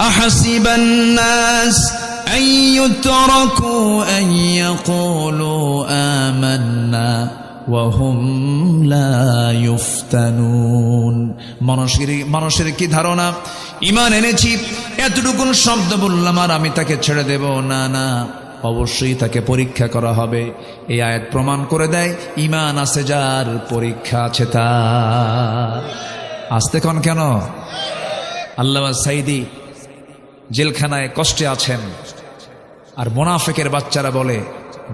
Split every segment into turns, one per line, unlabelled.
আহাসিবান নাস আন ইউতরাকু আন ইয়াকুলু আমান্না ওয়া হুম লা ইফতানুন। মানুষের কি ধারণা, ঈমান এনেছি এতটুকুন শব্দ বললাম আর আমি তাকে ছেড়ে দেব? না না, অবশ্যই তাকে পরীক্ষা করা হবে। এই আয়াত প্রমাণ করে দেয় ঈমান আছে যার, পরীক্ষা আছে তার। আসতে কোন কেন? আল্লামা সাইদি জেলখানায় কষ্টে আছেন, আর মুনাফিকের বাচ্চারা বলে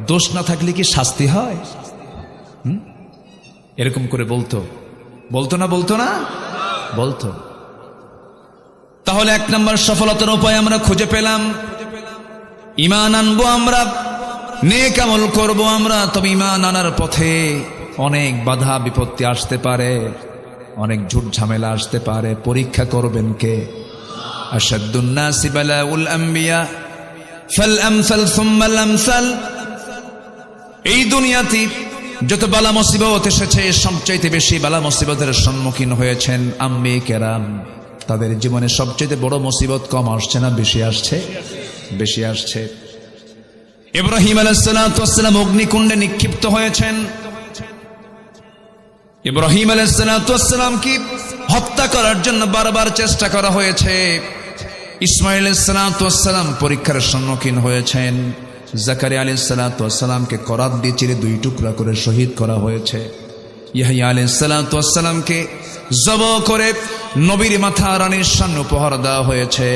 দোষ না থাকলে কি শাস্তি হয়? এরকম করে বলতো না বলতো। তাহলে এক নম্বর সফলতার উপায় আমরা খুঁজে পেলাম, ঈমান আনবো আমরা, নেক আমল করবো আমরা। তবে ঈমান আনার পথে অনেক বাধা বিপত্তি আসতে পারে, অনেক ঝুট ঝামেলা আসতে পারে। পরীক্ষা করবেন কে? আশাদ্দুন নাসি বালাউল আম্বিয়া ফাল আমসাল সুম্মাল আমসাল। এই দুনিয়াতে যত বালা মুসিবত এসেছে, সবচাইতে বেশি বালা মুসিবতের সম্মুখীন হয়েছেন আম্বিয়া কেরাম। তাদের জীবনে সবচাইতে বড় মুসিবত কম আসছে না বেশি আসছে? বেশি আসছে। ইব্রাহিম আলাইহিস সালাতু ওয়াস সালাম অগ্নিকুণ্ডে নিক্ষিপ্ত হয়েছেন। ইব্রাহিম আলাইহিস সালাতু ওয়াস সালামকে হত্যা করার জন্য বারবার চেষ্টা করা হয়েছে। ইসমাঈল আলাইহিস সালাতু ওয়াস সালাম পরীক্ষার সম্মুখীন হয়েছেন। জাকারিয়া আলাইহিস সালাতু ওয়াস সালামকে করাত দিয়ে চিরে 2 টুকরা করে শহীদ করা হয়েছে। ইয়াহইয়া আলাইহিস সালাতু ওয়াস সালামকে জবাহ করে নবীর মাথা রানীর সামনে উপহার দেওয়া হয়েছে।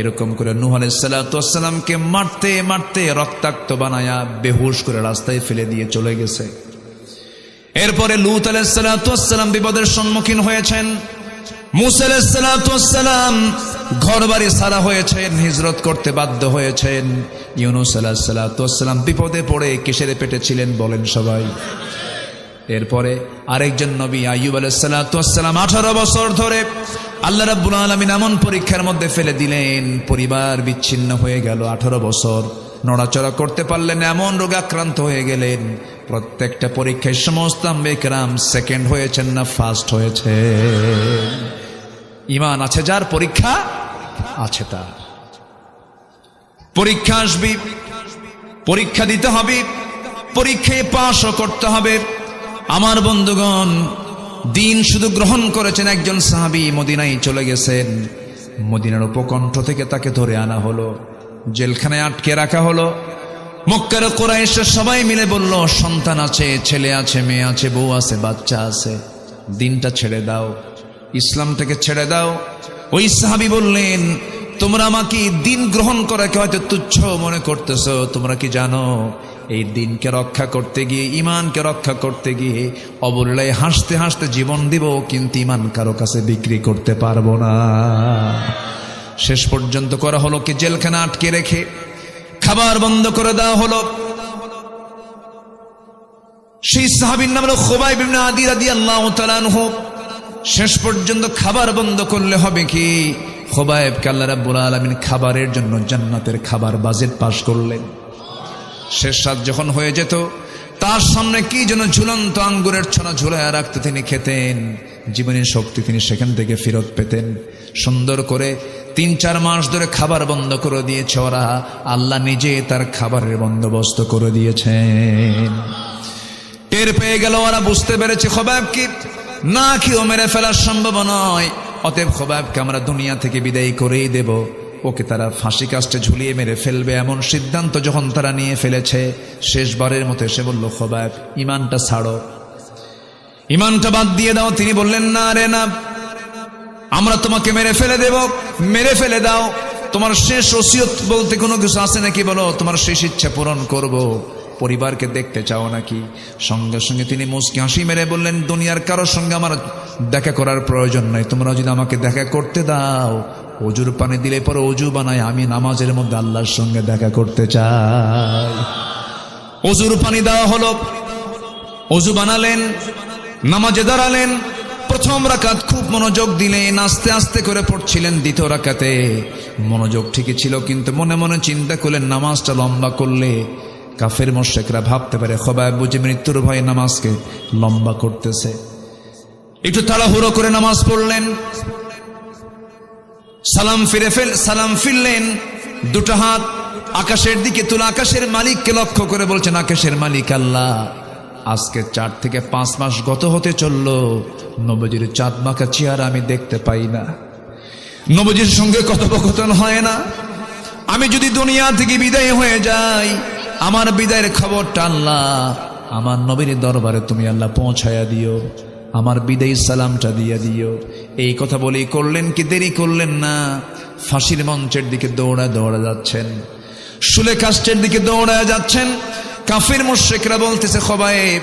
এরকম করে নূহ আলাইহিস সালাতু ওয়াস সালামকে মারতে মারতে রক্তাক্ত বানায়া বেহুশ করে রাস্তায় ফেলে দিয়ে চলে গেছে। এরপরে লূত আলাইহিস সালাতু ওয়াস সালাম বিপদের সম্মুখীন হয়েছেন। মূসা আলাইহিস সালাতু ওয়াস সালাম ঘরবাড়ি ছাড়া হয়েছেন, হিজরত করতে বাধ্য হয়েছেন। ইউনূস আলাইহিস সালাতু ওয়াস সালাম বিপদে পড়ে কিসের পেটে ছিলেন বলেন সবাই? এরপরে আরেকজন নবী আইয়ুব আলাইহিস সালাতু ওয়াস সালাম 18 বছর ধরে আল্লাহ রাব্বুল আলামিন এমন পরীক্ষার মধ্যে ফেলে দিলেন, পরিবার বিচ্ছিন্ন হয়ে গেল। 18 বছর নড়াচড়া করতে পারলেন, এমন রোগে আক্রান্ত হয়ে গেলেন। প্রত্যেকটা পরীক্ষায় সমস্ত আম্বিয়া কেরাম সেকেন্ড হয়েছেন না ফার্স্ট হয়েছে? ঈমান আছে যার, পরীক্ষা আছে তার। পরীক্ষা আসবে, পরীক্ষা দিতে হবে, পরীক্ষায় পাশও করতে হবে। আমার বন্ধুগণ, দিন শুধু গ্রহণ করেছেন একজন সাহাবী, মদিনায় চলে গেছেন। মদিনার উপকণ্ঠ থেকে তাকে ধরে আনা হলো, জেলখানায় আটকে রাখা হলো। মক্কার কুরাইশরা সবাই মিলে বলল, সন্তান আছে, ছেলে আছে, মেয়ে আছে, বউ আছে, বাচ্চা আছে, দিনটা ছেড়ে দাও, ইসলামটাকে ছেড়ে দাও। ওই সাহাবী বললেন, তোমরা আমাকে দিন গ্রহণ করাকে হয়তো তুচ্ছ মনে করতেছ, তোমরা কি জানো এই দিনকে রক্ষা করতে গিয়ে, ঈমানকে রক্ষা করতে গিয়ে অবলীলায় হাসতে হাসতে জীবন দিব, কিন্তু ঈমান কারো কাছে বিক্রি করতে পারবো না। শেষ পর্যন্ত করা হলো কি, জেলখানা আটকে রেখে খাবার বন্ধ করে দেওয়া হলো। সেই সাহাবীর নাম হলো খুবাইব ইবনে আদি রাদিয়াল্লাহু তাআলা আনহু। শেষ পর্যন্ত খাবার বন্ধ করলে হবে কি, খুবাইবকে আল্লাহ রাব্বুল আলামিন খাবারের জন্য জান্নাতের খাবার বাজেট পাস করলেন। শেষ রাত যখন হয়ে যেত, তার সামনে কি যেন ঝুলন্ত আঙ্গুরের ছড়া ঝুলাইয়া রাখতে তিনি খেতেন। জীবনের শক্তি তিনি সেখান থেকে ফেরত পেতেন। সুন্দর করে 3-4 মাস ধরে খাবার বন্ধ করে দিয়েছে ওরা, আল্লাহ নিজে তার খাবারের বন্দোবস্ত করে দিয়েছেন। টের পেয়ে গেল ওরা, বুঝতে পেরেছে খুবাইবকে না খেয়েও মেরে ফেলা সম্ভব নয়, অতএব খুবাইবকে আমরা দুনিয়া থেকে বিদায় করেই দেব, ওকে তারা ফাঁসি কাস্টে ঝুলিয়ে মেরে ফেলবে। এমন সিদ্ধান্ত যখন তারা নিয়ে ফেলেছে, শেষবারের মতো এসে বলল, খুবাইব ঈমানটা ছাড়ো, ঈমানটা বাদ দিয়ে দাও। তিনি বললেন, না রে না, আমরা তোমাকে মেরে ফেলে দেব, মেরে ফেলে দাও। তোমার শেষ ওসিয়ত বলতে কোনো কিছু আছে নাকি বলো, তোমার শেষ ইচ্ছা পূরণ করব, পরিবারকে দেখতে চাও নাকি? সঙ্গে সঙ্গে তিনি মুচকি হাসি মেরে বললেন, দুনিয়ার কারোর সঙ্গে আমার দেখা করার প্রয়োজন নাই, তোমরা যদি আমাকে দেখা করতে দাও, ওজুর পানি দিলে পরে ওজু বানায় আমি নামাজের মধ্যে আল্লাহর সঙ্গে দেখা করতে চাই। ওজুর পানি দেওয়া হলো, ওজু বানালেন, নামাজে দাঁড়ালেন। প্রথম রাকাত খুব মনোযোগ দিলেন, আস্তে আস্তে করে পড়ছিলেন। দ্বিতীয় রাকাতে মনোযোগ ঠিকই ছিল, কিন্তু মনে মনে চিন্তা করলেন, নামাজটা লম্বা করলে কাফের মুশরিকরা ভাবতে পারে খুবাইব বুঝি মৃত্যুর ভয়ে নামাজকে লম্বা করতেছে। একটু তাড়াহুড়ো করে নামাজ পড়লেন। সালাম ফিরলেন, দুটো হাত আকাশের দিকে তুলে আকাশের মালিককে লক্ষ্য করে বলছেন, আকাশের মালিক আল্লাহ, আজকে 4 থেকে 5 মাস গত হতে চললো, নবীজির চাঁদ মাখা চেহারা আমি দেখতে পাই না, নবীজির সঙ্গে কথোপকথন হয় না। আমি যদি দুনিয়া থেকে বিদায় হয়ে যাই, আমার বিদায়ের খবরটা আল্লাহ আমার নবীর দরবারে তুমি আল্লাহ পৌঁছায়া দিও, আমার বিদায়ী সালামটা দিয়ে দিও। এই কথা বলেই করলেন কি, দেরি করলেন না, ফাঁসির মঞ্চের দিকে দৌড়া যাচ্ছেন, শুলে কাষ্টের দিকে দৌড়া যাচ্ছেন। কাফির মুশরিকরা বলতেছে, খোবায়েব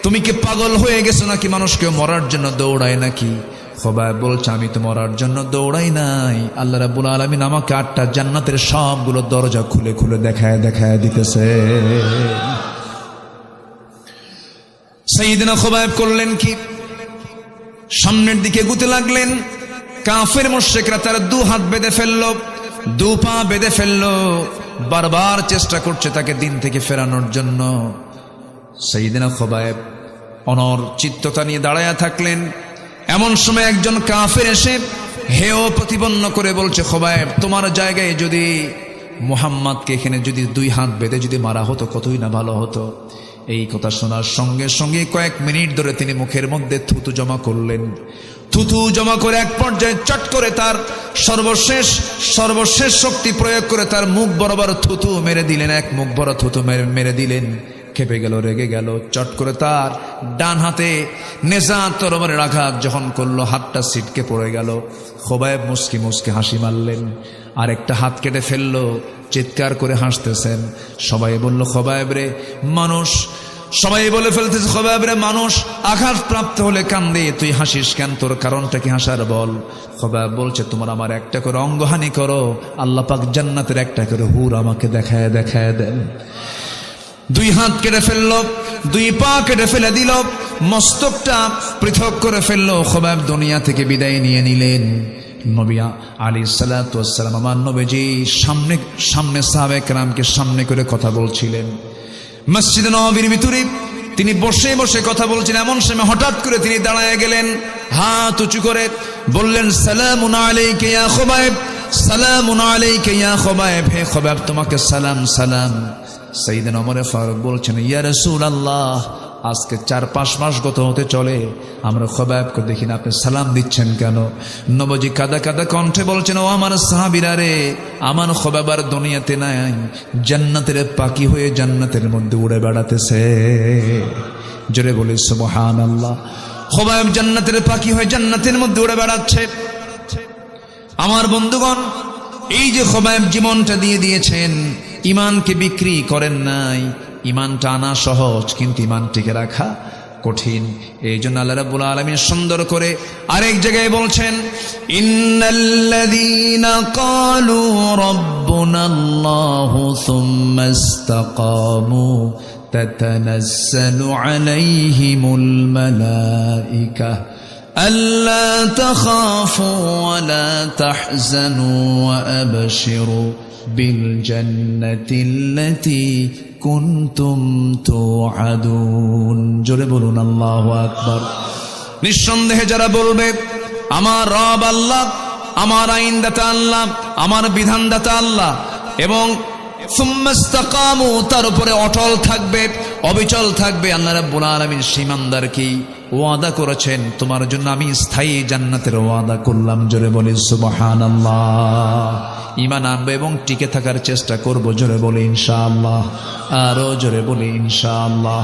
তুমি কি পাগল হয়ে গেছো নাকি, মানুষকে মরার জন্য দৌড়ায় নাকি? খোবায়েব বলছে, আমি তো মরার জন্য দৌড়াই নাই, আল্লাহ রাব্বুল আলামিন আমাকে 8টা জান্নাতের সবগুলো দরজা খুলে খুলে দেখায় দিতেছে। সাইয়েদনা খোবায়েব করলেন কি, সামনের দিকে এগুতে লাগলেন। কাফের মুশরিকরা তার 2 হাত বেঁধে ফেললো, 2 পা বেঁধে ফেললো, বারবার চেষ্টা করছে তাকে দিন থেকে ফেরানোর জন্য। সাইয়েদনা খোবায়েব অনর চিত্ততা নিয়ে দাঁড়ায়া থাকলেন। এমন সময় একজন কাফের এসে হেয় প্রতিপন্ন করে বলছে, খোবায়েব তোমার জায়গায় যদি মুহাম্মদকে এখানে যদি 2 হাত বেঁধে যদি মারা হতো কতই না ভালো হতো। এই কথা শোনার সঙ্গে সঙ্গে কয়েক মিনিট ধরে তিনি মুখের মধ্যে থুতু জমা করলেন। থুতু জমা করে এক পর্যায়ে চট করে তার সর্বশেষ শক্তি প্রয়োগ করে তার মুখ বরাবর থুতু মেরে দিলেন, এক মুখ বড় থুতু মেরে দিলেন। খেপে গেল, রেগে গেল, চট করে তার ডান হাতে নেজা তরবারের আঘাত যখন করলো, হাতটা ছিটকে পড়ে গেল। খোবায়েব মুস্কি মুস্কি হাসি মারলেন, আর একটা হাত কেটে ফেললো, চিৎকার করে হাসতেছেন। সবাই বলল, খোবায়েব রে মানুষ, সবাই বলে ফেলতেছে, খোবায়েব রে মানুষ আঘাত প্রাপ্ত হলে কান্দে, তুই হাসিস কেন, তোর কারণটা কি হাসার বল। খোবায়েব বলছে, তোমার আমার একটা করে অঙ্গহানি করো, আল্লাহ পাক জান্নাতের একটা করে হুর আমাকে দেখায় দেন। 2 হাত কেটে ফেললো, 2 পা কেটে ফেলে দিল, মস্তকটা পৃথক করে ফেললো। খোবায়েব দুনিয়া থেকে বিদায় নিয়ে নিলেন। নবী আলাইহিস সালাতু ওয়াস সালাম আমার নবীজি সামনে সাহাবায়ে কেরামকে সামনে করে কথা বলছিলেন। মসজিদে নববীর ভিতরে তিনি বসে বসে কথা বলছিলেন। এমন সময় হঠাৎ করে তিনি দাঁড়ায় গেলেন, হাত উঁচু করে বললেন, সালামুন আলাইকা ইয়া খোবায়েব, সালামুন আলাইকা ইয়া খোবায়েব, হে খোবায়েব তোমাকে সালাম। সাইয়েদনা ওমর ফারুক বলছেন, ইয়া রাসূলুল্লাহ, আজকে 4-5 মাস গত হতে চলে, আমরা খোবায়েবকে দেখি না, আপনি সালাম দিচ্ছেন কেন? নবীজি কাদা কাদা কণ্ঠে বলছেন, ও আমার সাহাবীরা রে, আমার খোবায়েব আর দুনিয়াতে নাই, জান্নাতের পাখি হয়ে জান্নাতের মধ্যে উড়ে বেড়াতেছে। জোরে বলি সুবহানাল্লাহ। খোবায়েব জান্নাতের পাখি হয়ে জান্নাতের মধ্যে উড়ে বেড়াচ্ছে। আমার বন্ধুগণ, এই যে খোবায়েব জীবনটা দিয়ে দিয়েছেন, ইমানকে বিক্রি করেন নাই। ইমানটা আনা সহজ, কিন্তু ইমান টিকে রাখা কঠিন। এই জন্য আল্লাহ রাব্বুল আলামিন সুন্দর করে আরেক জায়গায় বলছেন, ইন্নাল্লাযীনা ক্বালু রাব্বুনাল্লাহু সুম্মা ইসতাকামু তাতানাজ্জালু আলাইহিমুল মালায়েকা আল্লা তাখাফু ওয়া লা তাহজানু ওয়া আবশিরু বিল জান্নাতিল্লাতী কুনতুম তুআদুন। জোরে বলুন আল্লাহু আকবার। নিঃসন্দেহে যারা বলবে আমার রব আল্লাহ, আমার আইনদাতা আল্লাহ, আমার বিধানদাতা আল্লাহ, এবং সুম্মা ইসতাকামু তার উপরে অটল থাকবে, অবিচল থাকবে, আল্লাহ রাব্বুল আলামিন ঈমানদারকে ওয়াদা করেছেন, তোমার জন্য আমি স্থায়ী জান্নাতের ওয়াদা করলাম। জোরে বলি সুবহানাল্লাহ। ঈমান আনবে এবং টিকে থাকার চেষ্টা করব। জোরে বলি ইনশাআল্লাহ। আরো জোরে বলি ইনশাআল্লাহ।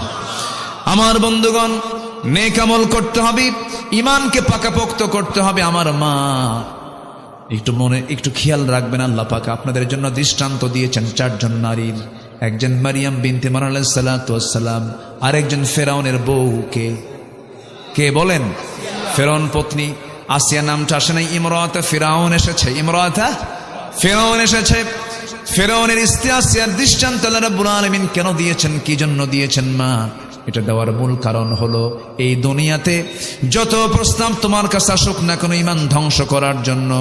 আমার বন্ধুগণ, নেক আমল করতে হবে, ঈমানকে পাকাপোক্ত করতে হবে। আমার মা একটু খেয়াল রাখবেন, আল্লাহ পাক আপনাদের জন্য দৃষ্টান্ত দিয়েছেন 4 জন নারীর। একজন মারিয়াম বিনতে ইমরান আলাইহিস সালাতু ওয়াস সালাম, আরেকজন ফেরাউনের বউ। কে বলেন? ফেরাউন পত্নী আসিয়া নামটা আসে নাই, ইমরাতা ফিরাউন এসেছে, ইমরাতা ফেরাউন এসেছে। ফেরাউনের স্ত্রী আসিয়ার দৃষ্টান্ত আল্লাহ রাব্বুল আলামিন কেন দিয়েছেন, কি জন্য দিয়েছেন মা? এটা দেওয়ার মূল কারণ হলো, এই দুনিয়াতে যত প্রস্তাব তোমার কাছে আসুক না কেন ঈমান ধ্বংস করার জন্য,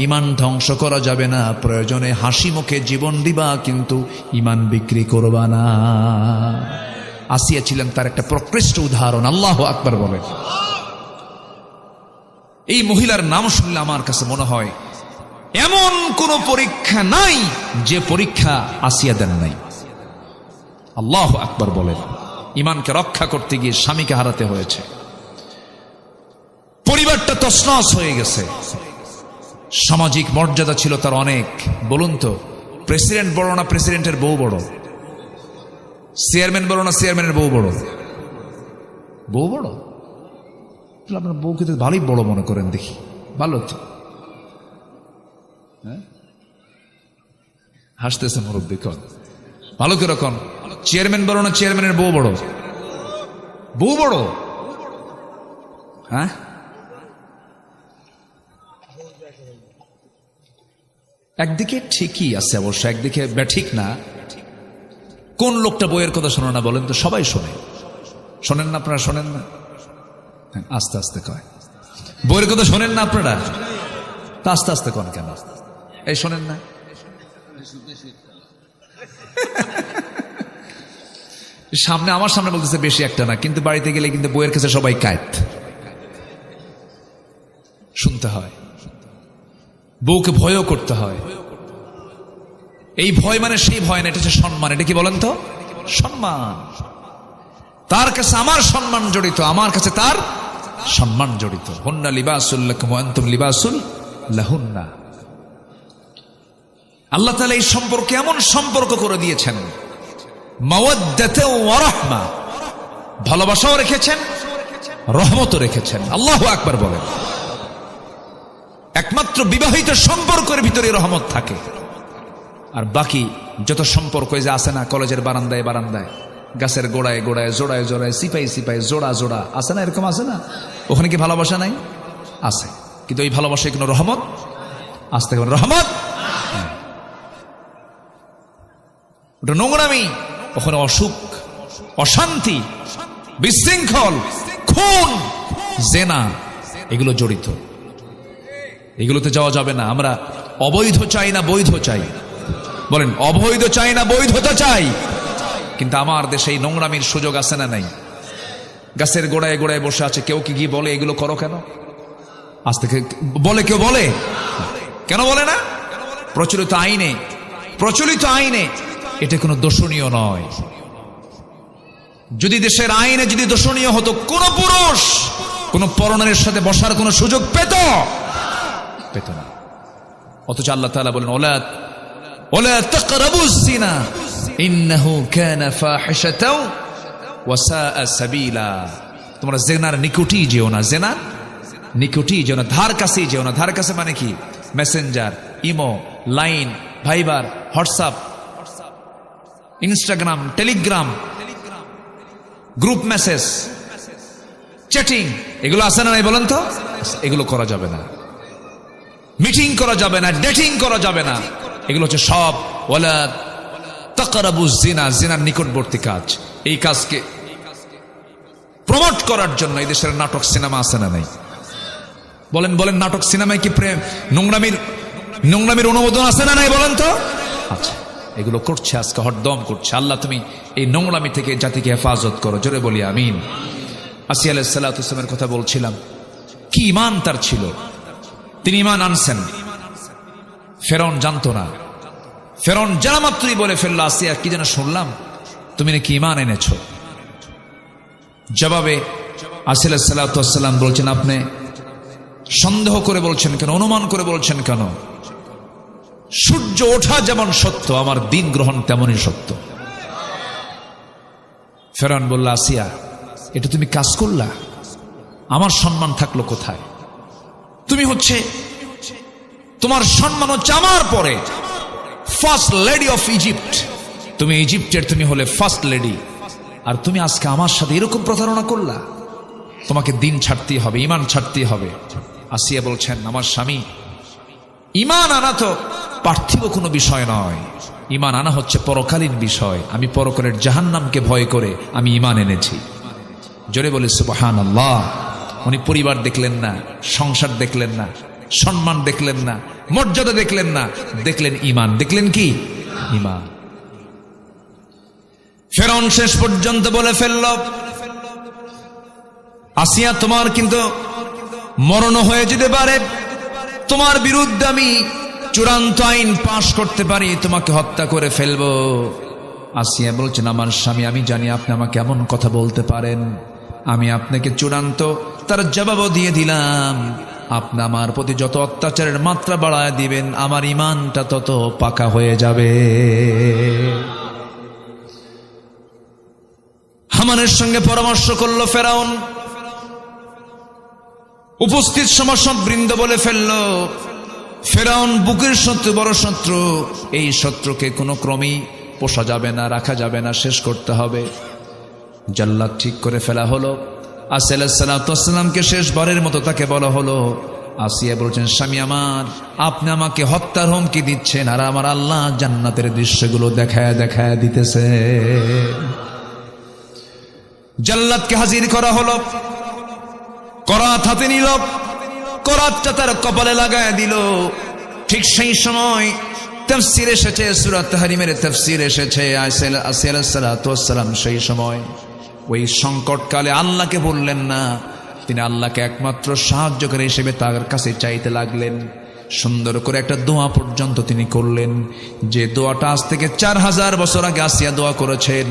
ঈমান ধ্বংস করা যাবে না। প্রয়োজনে হাসি মুখে জীবন দিবা, কিন্তু ঈমান বিক্রি করবা না। আসিয়া ছিলেন তার একটা প্রকৃষ্ট উদাহরণ। আল্লাহু আকবার বলেন। এই মহিলার নাম শুনলে আমার কাছে মনে হয় এমন কোন পরীক্ষা নাই যে পরীক্ষা আসিয়া দেন নাই। আল্লাহু আকবার বলেন। ঈমানকে রক্ষা করতে গিয়ে স্বামীকে হারাতে হয়েছে, পরিবারটা তছনছ হয়ে গেছে, সামাজিক মর্যাদা ছিল তার অনেক। বলুন তো, প্রেসিডেন্ট বড় না প্রেসিডেন্টের বউ বড়? চেয়ারম্যান বড় না চেয়ারম্যানের বউ বড়? বউ বড়। আপনার বউকে তো ভালোই বড় মনে করেন দেখি, ভালো তো। হাসতেছে মুরব্বী, কন ভালো কিরকম? চেয়ারম্যান বড় না চেয়ারম্যানের বউ বড়? বউ বড়। হ্যাঁ, একদিকে ঠিকই আছে অবশ্য, একদিকে ব্যাঠিক না। কোন লোকটা বইয়ের কথা শোনো না বলেন তো? সবাই শোনে। শোনেন না আপনারা? শোনেন না? আস্তে আস্তে কয়। বইয়ের কথা শোনেন না আপনারা? তা আস্তে আস্তে কন কেন? এই শোনেন না? সামনে, আমার সামনে বলতেছে বেশি একটা না, কিন্তু বাড়িতে গেলে কিন্তু বইয়ের কাছে সবাই কায়েত। শুনতে হয়, বউকে ভয়ও করতে হয়। এই ভয় মানে সেই ভয় না, এটা হচ্ছে সম্মান। এটা কি বলেন তো? সম্মান। তার কাছে আমার সম্মান জড়িত, আমার কাছে তার সম্মান জড়িত। হুন্না লিবাসুল লাকুম ওয়া আনতুম লিবাসুল লাহুন্না। আল্লাহ তাআলা এই সম্পর্কে এমন সম্পর্ক করে দিয়েছেন, মাওয়াদ্দাতা ওয়া রাহমা, ভালোবাসাও রেখেছেন, রহমতও রেখেছেন। আল্লাহু আকবার বলেন। একমাত্র বিবাহিত সম্পর্কের ভিতরে রহমত থাকে, আর বাকি যত সম্পর্ক যে আছে না, কলেজের বারান্দায় বারান্দায়, গাছের গোড়ায় গোড়ায়, জোড়ায় জোড়ায়, সিপাই সিপাই, জোড়া জোড়া আছে না, এরকম আছে না? ওখানে কি ভালোবাসা নাই? আছে, কিন্তু এই ভালোবাসায় কোনো রহমত আসতে পারে? রহমত ওটা নোংরামি, ওখানে অসুখ, অশান্তি, বিশৃঙ্খল, খুন, জেনা, এগুলো জড়িত। এগুলোতে যাওয়া যাবে না। আমরা অবৈধ চাই না, বৈধ চাই। বলেন, অবৈধ চাই না, বৈধতা চাই। কিন্তু আমার দেশে এই নোংরামির সুযোগ আছে না নাই? গাছের গোড়ায় গোড়ায় বসে আছে, কেউ কি গিয়ে বলে এগুলো করো কেন? আজ থেকে বলে? কেউ বলে? কেন বলে না? প্রচলিত আইনে, প্রচলিত আইনে এটা কোনো দোষণীয় নয়। যদি দেশের আইনে যদি দোষণীয় হতো, কোন পুরুষ কোন পরনারীর সাথে বসার কোন সুযোগ পেত না। অথচ আল্লাহ তাআলা বলেন, ওয়ালা তাকরাবুজ জিনা ইন্নাহু কানা ফাহিশাতাও ওয়া সাআ সাবিলা। তোমরা জিনার নিকটেই যেও না, জিনার নিকটেই যেও না, ধার কাছেই যেও না। ধার কাছে মানে কি? Messenger, imo, Line, Viber, WhatsApp, Instagram, Telegram, group message, chatting, এগুলো আছে না নাই বলেন তো? এগুলো করা যাবে না। মিটিং করা যাবে না, ডেটিং করা যাবে না। এগুলো হচ্ছে সব ওয়ালা তাকরাবুজ জিনা, জিনার নিকটবর্তী কাজ। এই কাজকে প্রমোট করার জন্য এই দেশের নাটক সিনেমা আছে না নাই? বলেন বলেন, নাটক সিনেমায় কি প্রেম, নোংরামির অনুমোদন আছে না নাই বলেন তো? আচ্ছা, এগুলো করছে আজকে, হরদম করছে। আল্লাহ তুমি এই নোংরামি থেকে জাতিকে হেফাজত করো, জোরে বলি আমিন। আসিয়া আলাইহিস সালাতু ওয়াস সালামের কথা বলছিলাম, কি ঈমান তার ছিল। তিনি ঈমান আনছেন, ফেরাউন জানতো না। ফেরাউন জানা মাত্রই বলে ফেললো, আসিয়া কি যেন শুনলাম তুমি নাকি ঈমান এনেছো। জবাবে আসিয়া আলাইহিস সালাতু ওয়াস সালাম বলছেন, আপনি সন্দেহ করে বলছেন কেন, অনুমান করে বলছেন কেন? সূর্য ওঠা যেমন সত্য, আমার দিন গ্রহণ তেমনই সত্য। ফেরাউন বলল, আসিয়া এটা তুমি কাজ করলা, আমার সম্মান থাকলো কোথায়? তুমি হচ্ছে, তোমার সম্মান হচ্ছে আমার পরে ফার্স্ট লেডি অফ ইজিপ্ট। তুমি ইজিপ্টের, তুমি হলে ফার্স্ট লেডি, আর তুমি আজকে আমার সাথে এরকম প্রতারণা করলা। তোমাকে দিন ছাড়তেই হবে, ঈমান ছাড়তেই হবে। আসিয়া বলছেন, আমার স্বামী, ঈমান আনা তো পার্থিব কোনো বিষয় নয়, ঈমান আনা হচ্ছে পরকালীন বিষয়। আমি পরকালের জাহান্নামকে ভয় করে আমি ঈমান এনেছি। জোরে বলে সুবহানাল্লাহ। উনি পরিবার দেখলেন না, সংসার দেখলেন না, সম্মান দেখলেন না, মর্যাদা দেখলেন না, দেখলেন ঈমান। দেখলেন কি? ঈমান। ফেরাউন শেষ পর্যন্ত বলে ফেলল, আসিয়া তোমার কিন্তু মরণ হয়ে যেতে পারে, তোমার বিরুদ্ধে আমি চূড়ান্ত আইন পাশ করতে পারি, তোমাকে হত্যা করে ফেলবো। আসিয়া বলছেন, আমার স্বামী, আমি জানি আপনি আমাকে এমন কথা বলতে পারেন, আমি আপনাকে চূড়ান্ত তার জবাবও দিয়ে দিলাম। আপনি আমার প্রতি যত অত্যাচারের মাত্রা বাড়ায় দিবেন, আমার ঈমানটা তত পাকা হয়ে যাবে। হামানের সঙ্গে পরামর্শ করল ফেরাউন। উপস্থিত সমাসদ বৃন্দ বলে ফেলল, ফেরাউন বুকের শত্রু, বড় শত্রু, এই শত্রুকে কোনো ক্রমেই পোষা যাবে না, রাখা যাবে না, শেষ করতে হবে। জাল্লাদ ঠিক করে ফেলা হলো। আসিয়া আলাইহিস সালামকে শেষবারের মতো তাকে বলা হলো। আসিয়া বলছেন, স্বামী আমার, আপনি আমাকে হত্যার হুমকি দিচ্ছেন, আর আমার আল্লাহ জান্নাতের দৃশ্যগুলো দেখায় দেখায় দিতেছে। জাল্লাদকে হাজির করা হলো, করাত হাতে নিল, করাতটা তার কপালে লাগায় দিল। ঠিক সেই সময় তাফসীর এসেছে, সূরা তাহরিমের তাফসীর এসেছে, আসিয়া আলাইহিস সালাম সেই সময় ওই সংকটকালে আল্লাহকে বললেন না, তিনি আল্লাহকে একমাত্র সাহায্যকারী হিসেবে তার কাছে চাইতে লাগলেন। সুন্দর করে একটা দোয়া পর্যন্ত তিনি করলেন, যে দোয়াটা আজ থেকে 4000 বছর আগে আসিয়া দোয়া করেছেন,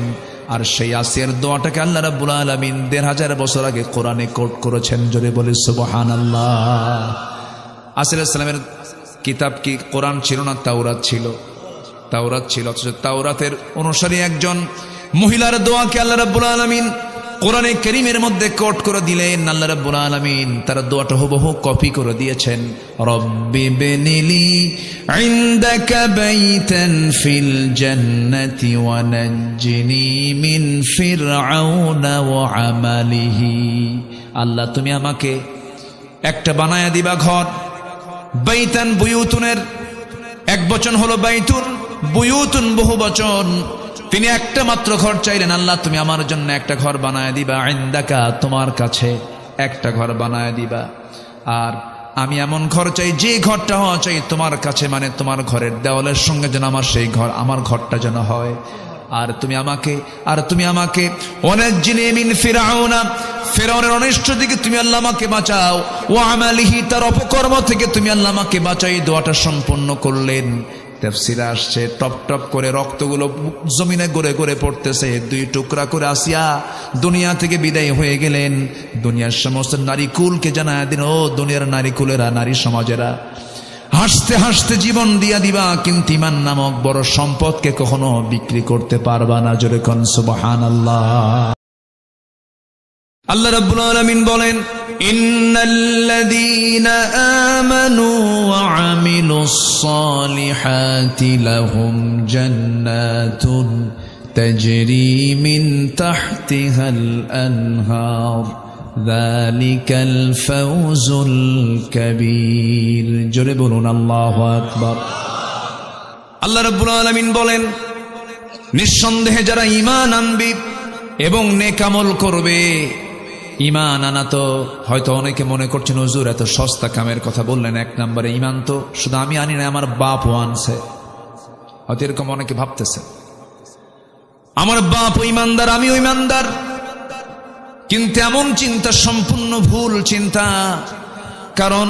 আর সেই আসিয়ার দোয়াটাকে আল্লাহ রাব্বুল আলামিন 1500 বছর আগে কোরআনে কোট করেছেন। জোরে বলি সুবহানাল্লাহ। আসিয়া আলাইহিস সালামের কিতাব কি কোরআন ছিল না তাওরাত ছিল? তাওরাত ছিল। অথচ তাওরাতের অনুসারী একজন মহিলার দোয়াকে আল্লাহ রাব্বুল আলামিন কোরআনে কারীমের মধ্যে কোট করে দিলেন। আল্লাহ রাব্বুল আলামিন তার দোয়াটা হুবহু কপি করে দিয়েছেন। রব্বি বিনিলি ইনদাকা বাইতান ফিল জান্নাতি ওয়া নাজ্জিনি মিন ফিরআউনা ওয়া আমালিহি। আল্লাহ, তুমি আমাকে একটা বানায়া দিবা ঘর। বাইতান বুয়ুতুনের এক বচন হলো বাইতুন, বুয়ুতুন বহু বচন। তিনি একটা মাত্র ঘর চাইলেন, আল্লাহ তুমি আমার জন্য একটা ঘর বানায় দিবা, ইনদাকা তোমার কাছে একটা ঘর বানায় দিবা। আর আমি এমন ঘর চাই, যে ঘরটা হওয়া চাই তোমার কাছে, মানে তোমার ঘরের দেওয়ালের সঙ্গে যেন আমার সেই ঘর, আমার ঘরটা যেন হয়। আর তুমি আমাকে ওয়ানাজ্জিনি মিন ফিরআউনা, ফিরআউনের অনিষ্ট থেকে তুমি আল্লাহ আমাকে বাঁচাও, ওয়া আমালিহি, তার অপকর্ম থেকে তুমি আল্লাহ আমাকে বাঁচাও। এই দোয়াটা সম্পন্ন করলেন। তাফসীরে আসছে, টপ টপ করে রক্তগুলো জমিনে গড়ে গড়ে পড়তেছে। 2 টুকরা করে আসিয়া দুনিয়া থেকে বিদায় হয়ে গেলেন। দুনিয়ার সমস্ত নারী কুলকে জানায় দিন, ও দুনিয়ার নারী কুলেরা, নারী সমাজেরা, হাসতে হাসতে জীবন দিয়া দিবা, কিন্তু ঈমান নামক বড় সম্পদকে কখনো বিক্রি করতে পারবা না। জোরে কোন সুবহানাল্লাহ। আল্লাহ রাব্বুল আলামিন বলেন, ইন্নাল্লাযীনা আমানু ওয়া আমিলুস সালিহাতি লাহুম জান্নাতুন তাজরি মিন তাহতিহাল আনহার যালিকাল ফাওজুল কাবীর। জোরে বলুন আল্লাহু আকবার। আল্লাহ রাব্বুল আলামিন বলেন, নিঃসন্দেহে যারা ঈমান আনবে এবং নেক আমল করবে। ঈমান আনা তো হয়তো অনেকে মনে করছেন, হুজুর এত সস্তা কামের কথা বললেন। 1 নম্বরে ঈমান তো শুধু আমি আনি না, আমার বাপও আনছে। হয়তো এরকম অনেকে ভাবতেছে, আমার বাপও ঈমানদার, আমিও ঈমানদার। কিন্তু এমন চিন্তা সম্পূর্ণ ভুল চিন্তা। কারণ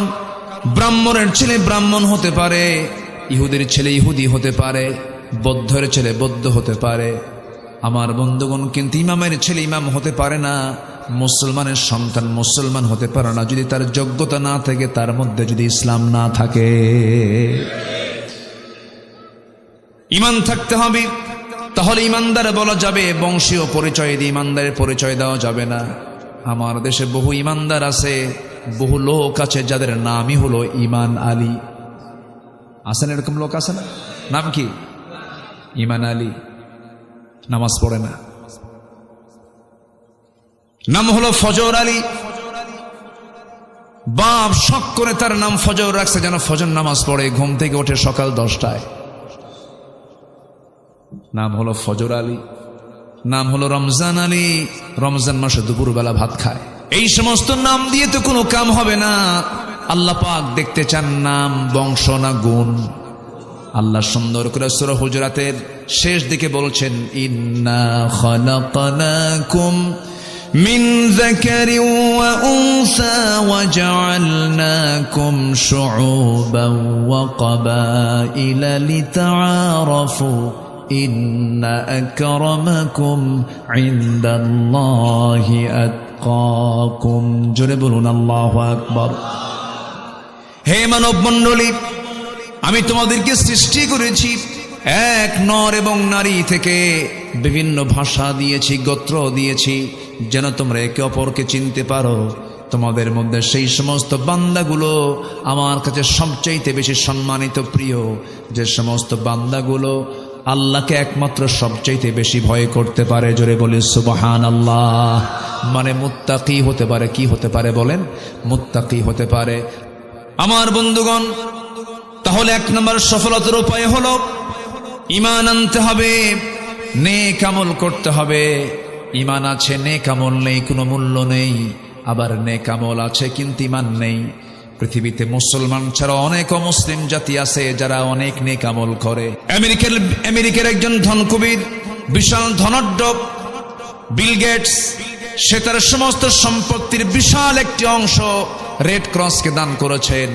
ব্রাহ্মণের ছেলে ব্রাহ্মণ হতে পারে, ইহুদির ছেলে ইহুদি হতে পারে, বৌদ্ধের ছেলে বৌদ্ধ হতে পারে। আমার বন্ধুগণ, কিন্তু ইমামের ছেলে ইমাম হতে পারে না, মুসলমানের সন্তান মুসলমান হতে পারে না যদি তার যোগ্যতা না থাকে, তার মধ্যে যদি ইসলাম না থাকে। ঈমান থাকতে হবে, তাহলে ঈমানদার বলা যাবে। বংশীয় পরিচয় দিয়ে ঈমানদারের পরিচয় দেওয়া যাবে না। আমার দেশে বহু ঈমানদার আছে, বহু লোক আছে যাদের নামই হলো ঈমান আলী। আছেন এরকম লোক? আছে না? নাম কি? ঈমান আলী, নামাজ পড়ে না। নাম হলো ফজর আলী। বাপ শখ করে তার নাম ফজর রাখছে, যেন ফজর নামাজ পড়ে, ঘুম থেকে ওঠে সকাল 10টায়। নাম হলো ফজর আলী। নাম হলো রমজান আলী, রমজান মাসে দুপুরবেলা ভাত খায়। এই সমস্ত নাম দিয়ে তো কোনো কাম হবে না। আল্লাহ পাক দেখতে চান নাম, বংশ না গুণ। আল্লাহ সুন্দর করে সূরা হুজুরাতের শেষ দিকে বলছেন, ইন্না খালাকনাকুম মিন যাকারিন ওয়া উনসা ওয়া জাআলনাকুম শুউবান ওয়া ক্বাবাইলা লিতাআরাফু ইন্না আকরামাকুম ইনদাল্লাহি আতকাকুম। জোরে বলুন আল্লাহু আকবার। হে মানব মণ্ডলী, আমি তোমাদেরকে সৃষ্টি করেছি এক নর এবং নারী থেকে, বিভিন্ন ভাষা দিয়েছি, গোত্র দিয়েছি, যেন তোমরা একে অপরকে চিনতে পারো। তোমাদের মধ্যে সেই সমস্ত বান্দাগুলো আমার কাছে সবচাইতে বেশি সম্মানিত, প্রিয়, যে সমস্ত বান্দাগুলো আল্লাহকে একমাত্র সবচাইতে বেশি ভয় করতে পারে। জোরে বলি সুবহানাল্লাহ। মানে মুত্তাকি হতে পারে। কি হতে পারে বলেন? মুত্তাকি হতে পারে। আমার বন্ধুগণ, তাহলে এক নম্বর সফলতার উপায় হলো ঈমান আনতে হবে, নেক আমল করতে হবে। ঈমান আছে, নেক আমল নেই, কোনো মূল্য নেই। আবার নেক আমল আছে কিন্তু ঈমান নেই। পৃথিবীতে মুসলমান ছাড়া অনেক অমুসলিম জাতি আছে যারা অনেক নেক আমল করে। আমেরিকার একজন ধনকুবের, বিশাল ধনাঢ্য বিল গেটস, সে তার সমস্ত সম্পত্তির বিশাল একটি অংশ রেড ক্রসকে দান করেছেন,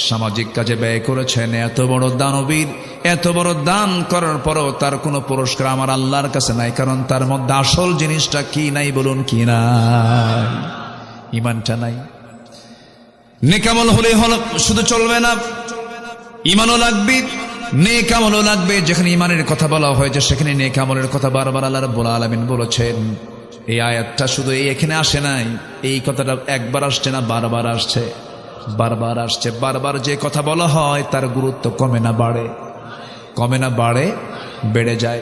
সামাজিক কাজে ব্যয় করেছেন। এত বড় দানবীর, এত বড় দান করার পরও তার কোনো পুরস্কার আমার আল্লাহর কাছে নাই, কারণ তার মধ্যে আসল জিনিসটা কি নাই বলুন? কি নাই? ঈমানটা নাই। নেক আমল হলে শুধু চলবে না, ঈমানও লাগবে, নেক আমলও লাগবে। যেখানে ঈমানের কথা বলা হয়েছে সেখানে নেক আমলের কথা বারবার আল্লাহ রাব্বুল আলামিন বলেছেন। এই আয়াতটা শুধু এখানে আসে নাই, এই কথাটা একবার আসছে না, বারবার আসছে, বারবার আসছে। বারবার যে কথা বলা হয় তার গুরুত্ব কমে না বাড়ে? কমে না বাড়ে? বেড়ে যায়।